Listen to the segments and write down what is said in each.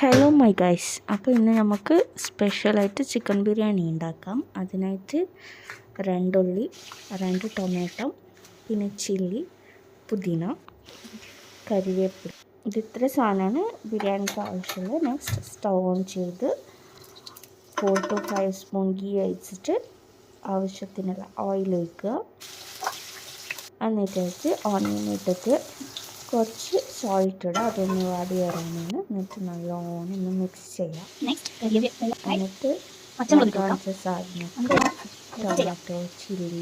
Hello my guys, അപ്പോൾ ഇന്ന് നമുക്ക് സ്പെഷ്യലായിട്ട് ചിക്കൻ ബിരിയാണി ഉണ്ടാക്കാം. അതിനായിട്ട് 2 ഉള്ളി, 2 ടൊമാറ്റോ, പിന്നെ ചില്ലി, പുതിന, കറിവേപ്പില, ഇത്ര സാധനമാണ് ബിരിയാണിക്ക് ആവശ്യമുള്ളത്. നെക്സ്റ്റ് സ്റ്റൗ ഓൺ ചെയ്ത് 4 to 5 സ്പൂൺ ഗീ ഒഴിച്ചിട്ട് ആവശ്യത്തിനുള്ള ഓയിൽ ഒഴിക്കുക. എന്നിട്ട് ഓണിയൻ ഇട്ടിട്ട് കുറച്ച് സോൾട്ട് ഇടുക, അതൊന്ന് വാടി വരാനാണ്. എന്നിട്ട് നല്ലോണം ഒന്ന് മിക്സ് ചെയ്യാം. എന്നിട്ട് കാണിച്ച സാധനമൊക്കെ ടൊമാറ്റോ, ചില്ലി,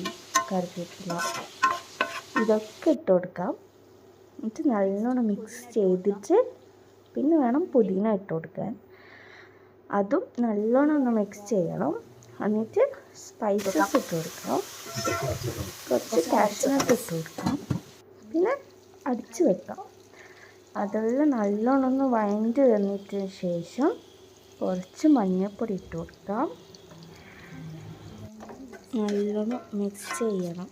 കറിവേപ്പില ഇതൊക്കെ ഇട്ട് കൊടുക്കാം. എന്നിട്ട് നല്ലോണം മിക്സ് ചെയ്തിട്ട് പിന്നെ വേണം പുതിന ഇട്ട് കൊടുക്കാൻ. അതും നല്ലോണം ഒന്ന് മിക്സ് ചെയ്യണം. എന്നിട്ട് സ്പൈസസ് ഇട്ട് കൊടുക്കണം. കുറച്ച് കാഷ്നട്ട് ഇട്ട് കൊടുക്കാം. പിന്നെ അടിച്ച് വെക്കാം. അതെല്ലാം നല്ലോണം ഒന്ന് വഴണ്ട് വന്നതിന് ശേഷം കുറച്ച് മഞ്ഞൾപ്പൊടി ഇട്ട് കൊടുക്കാം. നല്ലോണം മിക്സ് ചെയ്യണം.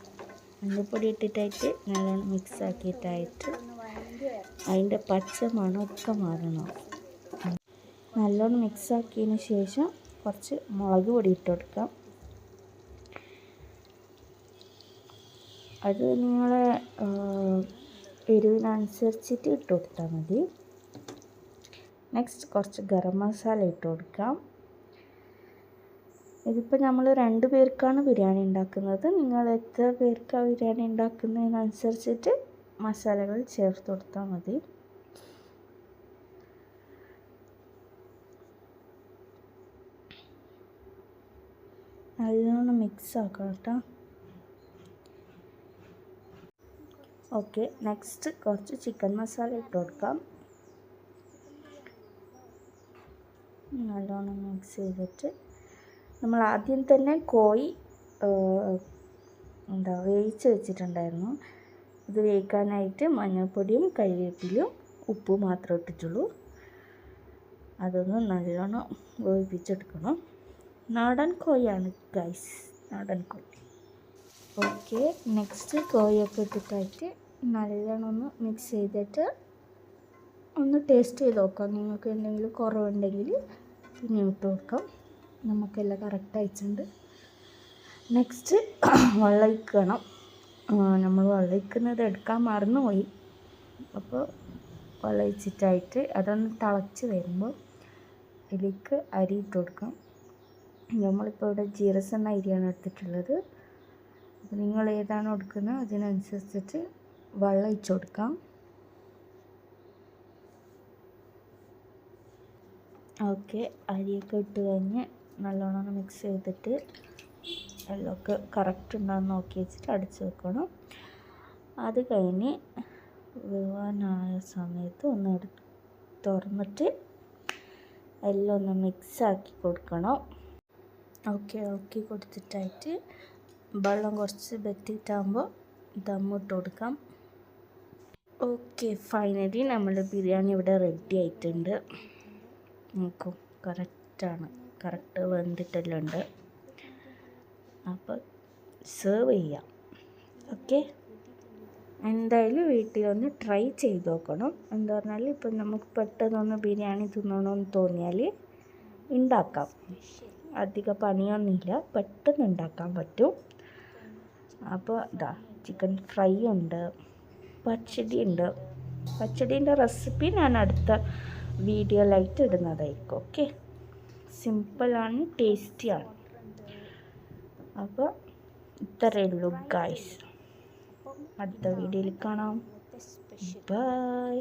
മഞ്ഞൾപ്പൊടി ഇട്ടിട്ടായിട്ട് നല്ലോണം മിക്സ് ആക്കിയിട്ടായിട്ട് അതിൻ്റെ പച്ച മണമൊക്കെ മാറണം. നല്ലോണം മിക്സ് ആക്കിയതിന് ശേഷം കുറച്ച് മുളക് പൊടി ഇട്ട് കൊടുക്കാം. അത് നിങ്ങളെ എരിവിനനുസരിച്ചിട്ട് ഇട്ട് കൊടുത്താൽ മതി. നെക്സ്റ്റ് കുറച്ച് ഗരം മസാല ഇട്ട് കൊടുക്കാം. ഇതിപ്പോൾ നമ്മൾ 2 പേർക്കാണ് ബിരിയാണി ഉണ്ടാക്കുന്നത്. നിങ്ങൾ എത്ര പേർക്കാണ് ബിരിയാണി ഉണ്ടാക്കുന്നതിനനുസരിച്ചിട്ട് മസാലകൾ ചേർത്ത് കൊടുത്താൽ മതി. നല്ലോണം മിക്സ് ആക്കാം കേട്ടോ. ഓക്കെ, നെക്സ്റ്റ് കുറച്ച് ചിക്കൻ മസാല ഇട്ട് കൊടുക്കാം. നല്ലോണം മിക്സ് ചെയ്തിട്ട് നമ്മൾ ആദ്യം തന്നെ കോഴി വേവിച്ച് വെച്ചിട്ടുണ്ടായിരുന്നു. ഇത് വേവിക്കാനായിട്ട് മഞ്ഞൾപ്പൊടിയും കരിവേപ്പിലയും ഉപ്പും മാത്രമേ ഇട്ടിട്ടുള്ളൂ. അതൊന്ന് നല്ലോണം വേവിപ്പിച്ചെടുക്കണം. നാടൻ കോഴിയാണ് ഗൈസ്, നാടൻ കോഴി. ഓക്കെ, നെക്സ്റ്റ് കോഴിയൊക്കെ ഇട്ടിട്ടായിട്ട് നല്ലോണം ഒന്ന് മിക്സ് ചെയ്തിട്ട് ഒന്ന് ടേസ്റ്റ് ചെയ്ത് നോക്കാം. നിങ്ങൾക്ക് എന്തെങ്കിലും കുറവുണ്ടെങ്കിൽ പിന്നെ ഇട്ട് കൊടുക്കാം. നമുക്കെല്ലാം കറക്റ്റ് അയച്ചിട്ടുണ്ട്. നെക്സ്റ്റ് വെള്ളം ഒഴിക്കണം. നമ്മൾ വെള്ളം ഒഴിക്കുന്നത് എടുക്കാൻ മറന്നുപോയി. അപ്പോൾ വെള്ളം ഒഴിച്ചിട്ടായിട്ട് അതൊന്ന് തിളച്ച് വരുമ്പോൾ ഇതിലേക്ക് അരി ഇട്ട് കൊടുക്കാം. നമ്മളിപ്പോൾ ഇവിടെ ജീരകശാല അരിയാണ് എടുത്തിട്ടുള്ളത്. അപ്പോൾ നിങ്ങൾ ഏതാണോ എടുക്കുന്നത് അതിനനുസരിച്ചിട്ട് വെള്ളം ഒഴിച്ച് കൊടുക്കാം. ഓക്കെ, അരിയൊക്കെ ഇട്ട് കഴിഞ്ഞ് നല്ലോണം മിക്സ് ചെയ്തിട്ട് എല്ലമൊക്കെ കറക്റ്റ് ഉണ്ടോയെന്ന് നോക്കി വെച്ചിട്ട് അടിച്ച് വെക്കണം. അത് കഴിഞ്ഞ് വേവാനായ സമയത്ത് ഒന്ന് തുറന്നിട്ട് എല്ലാം ഒന്ന് മിക്സാക്കി കൊടുക്കണം. ഓക്കെ, കൊടുത്തിട്ടായിട്ട് വെള്ളം കുറച്ച് വറ്റിയിട്ടാകുമ്പോൾ ദമ്മിട്ട് കൊടുക്കാം. ഓക്കെ, ഫൈനലി നമ്മുടെ ബിരിയാണി ഇവിടെ റെഡി ആയിട്ടുണ്ട്. നോക്കൂ, കറക്റ്റ് വെന്തിട്ടെല്ലാം ഉണ്ട്. അപ്പോൾ സെർവ് ചെയ്യാം. ഓക്കെ, എന്തായാലും വീട്ടിലൊന്ന് ട്രൈ ചെയ്ത് നോക്കണം. എന്താ പറഞ്ഞാൽ ഇപ്പം നമുക്ക് പെട്ടെന്നൊന്ന് ബിരിയാണി തിന്നണമെന്ന് തോന്നിയാൽ ഉണ്ടാക്കാം. അധിക പണിയൊന്നുമില്ല, പെട്ടെന്ന് ഉണ്ടാക്കാൻ പറ്റും. അപ്പോൾ ഇതാ ചിക്കൻ ഫ്രൈ ഉണ്ട്, പച്ചടി ഉണ്ട്. പച്ചടീൻ്റെ റെസിപ്പി ഞാൻ അടുത്ത വീഡിയോയിലായിട്ട് ഇടുന്നതായിരിക്കും. ഓക്കെ, സിമ്പിളാണ്, ടേസ്റ്റിയാണ്. അപ്പോൾ ഇത്രയേ ഉള്ളൂ ഗൈസ്. അടുത്ത വീഡിയോയിൽ കാണാം. ബൈ.